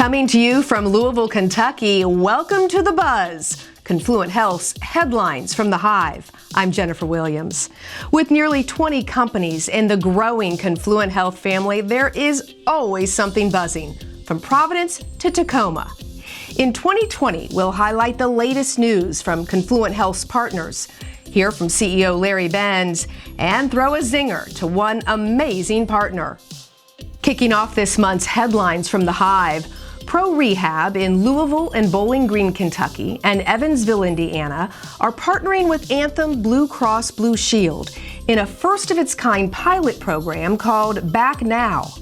Coming to you from Louisville, Kentucky, welcome to The Buzz, Confluent Health's headlines from the Hive. I'm Jennifer Williams. With nearly 20 companies in the growing Confluent Health family, there is always something buzzing, from Providence to Tacoma. In 2020, we'll highlight the latest news from Confluent Health's partners, hear from CEO Larry Benz, and throw a zinger to one amazing partner. Kicking off this month's headlines from the Hive, Rehab in Louisville and Bowling Green, Kentucky, and Evansville, Indiana, are partnering with Anthem Blue Cross Blue Shield in a first-of-its-kind pilot program called Back Now.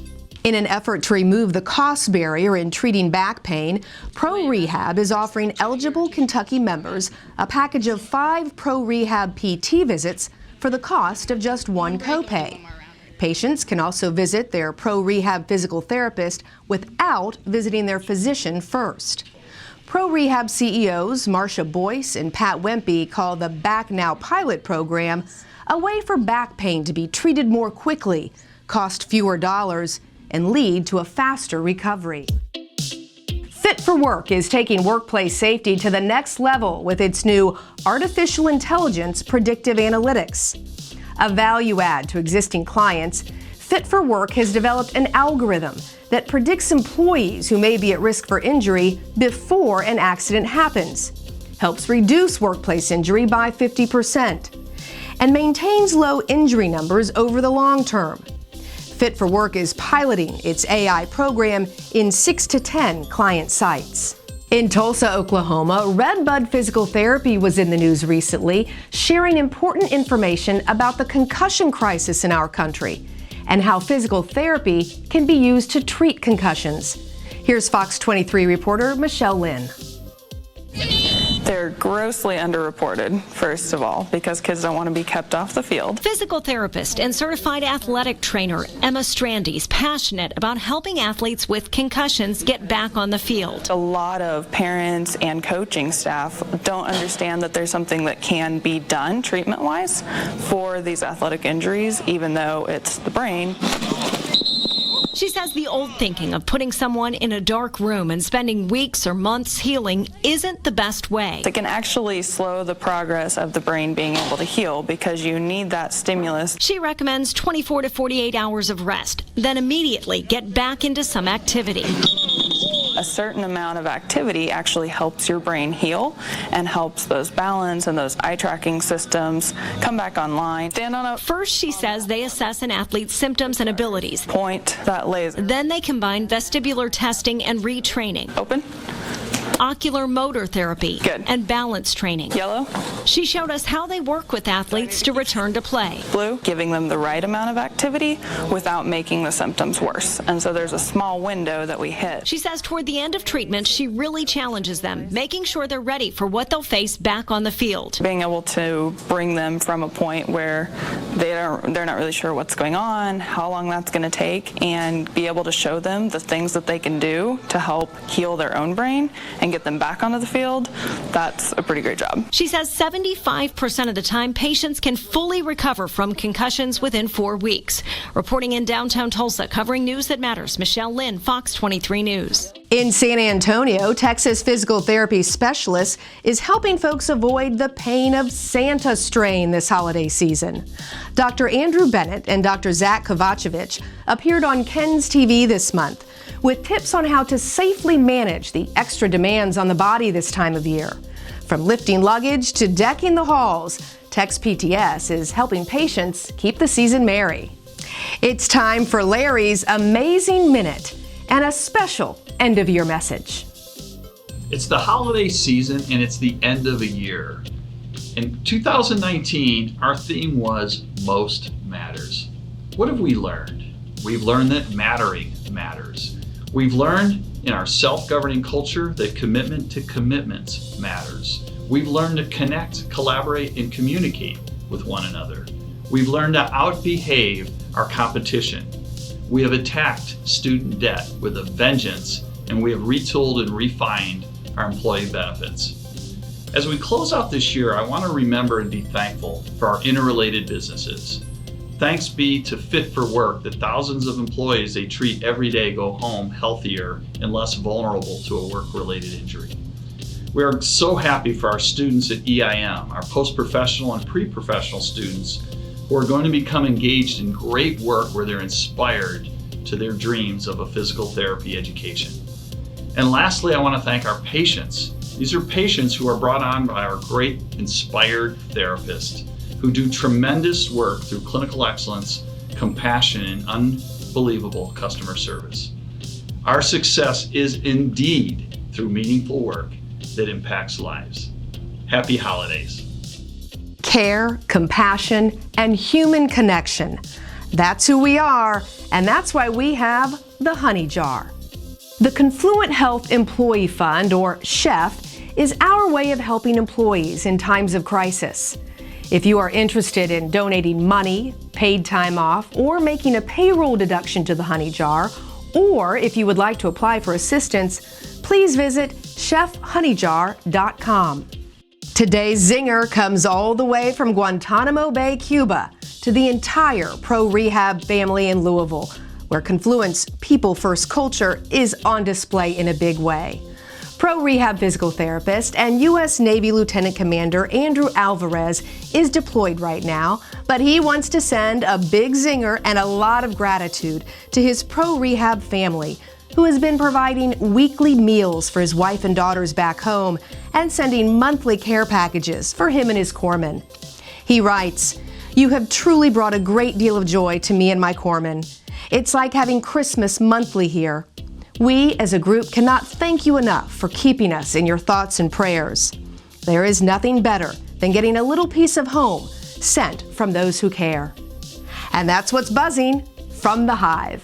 In an effort to remove the cost barrier in treating back pain, Rehab is offering eligible Kentucky members a package of 5 Rehab PT visits for the cost of just one copay. Patients can also visit their Rehab physical therapist without visiting their physician first. Rehab CEOs Marcia Boyce and Pat Wempe call the Back Now pilot program a way for back pain to be treated more quickly, cost fewer dollars, and lead to a faster recovery. Fit for Work is taking workplace safety to the next level with its new artificial intelligence predictive analytics. A value add to existing clients, Fit for Work has developed an algorithm that predicts employees who may be at risk for injury before an accident happens, helps reduce workplace injury by 50%, and maintains low injury numbers over the long term. Fit for Work is piloting its AI program in 6 to 10 client sites. In Tulsa, Oklahoma, Redbud Physical Therapy was in the news recently, sharing important information about the concussion crisis in our country and how physical therapy can be used to treat concussions. Here's Fox 23 reporter Michelle Lynn. They're grossly underreported, first of all, because kids don't want to be kept off the field. Physical therapist and certified athletic trainer Emma Strandy's passionate about helping athletes with concussions get back on the field. A lot of parents and coaching staff don't understand that there's something that can be done treatment-wise for these athletic injuries, even though it's the brain. She says the old thinking of putting someone in a dark room and spending weeks or months healing isn't the best way. It can actually slow the progress of the brain being able to heal because you need that stimulus. She recommends 24 to 48 hours of rest, then immediately get back into some activity. A certain amount of activity actually helps your brain heal and helps those balance and those eye tracking systems come back online. Stand on a... First, she says they assess an athlete's symptoms and abilities. Point that laser. Then they combine vestibular testing and retraining. Open. Ocular motor therapy. Good. And balance training. Yellow. She showed us how they work with athletes to return to play. Blue, giving them the right amount of activity without making the symptoms worse. And so there's a small window that we hit. She says toward the end of treatment, she really challenges them, making sure they're ready for what they'll face back on the field. Being able to bring them from a point where they're not really sure what's going on, how long that's going to take, and be able to show them the things that they can do to help heal their own brain and get them back onto the field, that's a pretty great job. She says 75% of the time, patients can fully recover from concussions within 4 weeks. Reporting in downtown Tulsa, covering news that matters, Michelle Lynn, Fox 23 News. In San Antonio, Texas physical therapy specialist is helping folks avoid the pain of Santa strain this holiday season. Dr. Andrew Bennett and Dr. Zach Kovacevic appeared on Ken's TV this month with tips on how to safely manage the extra demands on the body this time of year. From lifting luggage to decking the halls, Tex PTS is helping patients keep the season merry. It's time for Larry's Amazing Minute and a special end-of-year message. It's the holiday season and it's the end of a year. In 2019, our theme was Most Matters. What have we learned? We've learned that mattering matters. We've learned in our self-governing culture that commitment to commitments matters. We've learned to connect, collaborate, and communicate with one another. We've learned to outbehave our competition. We have attacked student debt with a vengeance, and we have retooled and refined our employee benefits. As we close out this year, I want to remember and be thankful for our interrelated businesses. Thanks be to Fit for Work, the thousands of employees they treat every day go home healthier and less vulnerable to a work-related injury. We are so happy for our students at EIM, our post-professional and pre-professional students who are going to become engaged in great work where they're inspired to their dreams of a physical therapy education. And lastly, I want to thank our patients. These are patients who are brought on by our great inspired therapists who do tremendous work through clinical excellence, compassion, and unbelievable customer service. Our success is indeed through meaningful work that impacts lives. Happy holidays. Care, compassion, and human connection. That's who we are, and that's why we have the Honey Jar. The Confluent Health Employee Fund, or CHEF, is our way of helping employees in times of crisis. If you are interested in donating money, paid time off, or making a payroll deduction to the Honey Jar, or if you would like to apply for assistance, please visit chefhoneyjar.com. Today's zinger comes all the way from Guantanamo Bay, Cuba, to the entire Pro Rehab family in Louisville, where Confluent's People First culture is on display in a big way. Pro Rehab physical therapist and U.S. Navy Lieutenant Commander Andrew Alvarez is deployed right now, but he wants to send a big zinger and a lot of gratitude to his Pro Rehab family, who has been providing weekly meals for his wife and daughters back home and sending monthly care packages for him and his corpsmen. He writes, "You have truly brought a great deal of joy to me and my corpsmen. It's like having Christmas monthly here. We, as a group, cannot thank you enough for keeping us in your thoughts and prayers. There is nothing better than getting a little piece of home sent from those who care." And that's what's buzzing from the Hive.